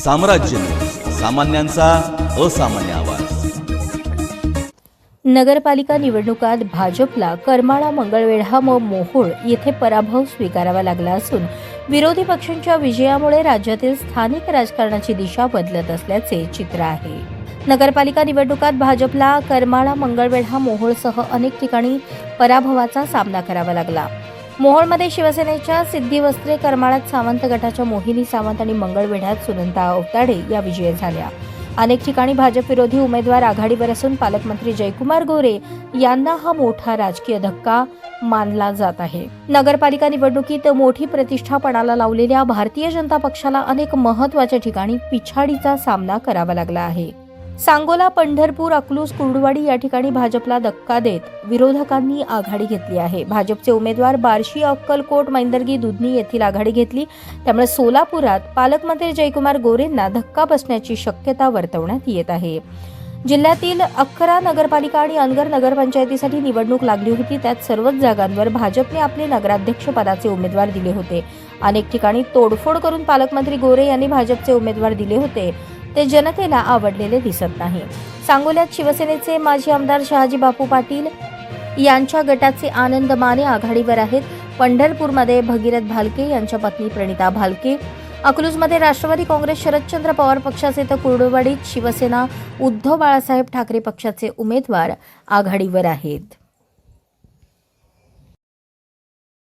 साम्राज्य न्यूज, सामान्यांचा असामान्य आवाज। नगरपालिका निवडणुकात भाजपला करमाळा, मंगळवेढा व मोहोळ येथे पराभव स्वीकारावा लागला असून विरोधी पक्षांच्या विजयामुळे राज्यातील स्थानिक राजकारणाची दिशा बदलत असल्याचे चित्र आहे। नगरपालिका निवडणुकात भाजपला करमाळा, मंगळवेढा, मोहोळसह अनेक ठिकाणी पराभवाचा सामना करावा लागला। मोहोळमध्ये शिवसेनेच्या सिद्धी वस्त्रे, करमाळ्यात सावंत गटाच्या मोहिनी सावंत आणि मंगळवेढ्यात सुनंदा अवताडे या विजयी झाल्या। अनेक ठिकाणी भाजप विरोधी उमेदवार आघाडीवर असून पालकमंत्री जयकुमार गोरे यांना हा मोठा राजकीय धक्का मानला जात आहे। नगरपालिका निवडणुकीत मोठी प्रतिष्ठा पणाला लावलेल्या भारतीय जनता पक्षाला अनेक महत्त्वाच्या ठिकाणी पिछाडीचा सामना करावा लागला आहे। सांगोला, पंढरपूर, अकलूज, कुर्डुवाडी या ठिकाणी भाजपला धक्का देत विरोधकांनी आघाडी घेतली आहे। भाजपचे उमेदवार बार्शी, अक्कलकोट, मैंदर्गी, दुधनी येथील आघाडी घेतली। त्यामुळे सोलापुरात पालकमंत्री जयकुमार गोरेंना धक्का बसण्याची शक्यता वर्तवण्यात येत आहे। जिल्ह्यातील 11 नगरपालिका आणि अनगर नगरपंचायतीसाठी निवडणूक लागली होती। त्यात सर्वच जागांवर भाजपने आपले नगराध्यक्ष पदाचे उमेदवार दिले होते। अनेक ठिकाणी तोडफोड करून पालकमंत्री गोरे यांनी भाजपचे उमेदवार दिले होते, ते जनतेला आवडलेले दिसत नाही। सांगोल्यात शिवसेनेचे माजी आमदार शहाजी बापू पाटील यांच्या गटाचे आनंद माने आघाडीवर आहेत। पंढरपूरमध्ये भगीरथ भालके यांच्या पत्नी प्रणिता भालके, अकलूजमध्ये राष्ट्रवादी काँग्रेस शरदचंद्र पवार पक्षाचे, तर कुर्डुवाडीत शिवसेना उद्धव बाळासाहेब ठाकरे पक्षाचे उमेदवार आघाडीवर आहेत।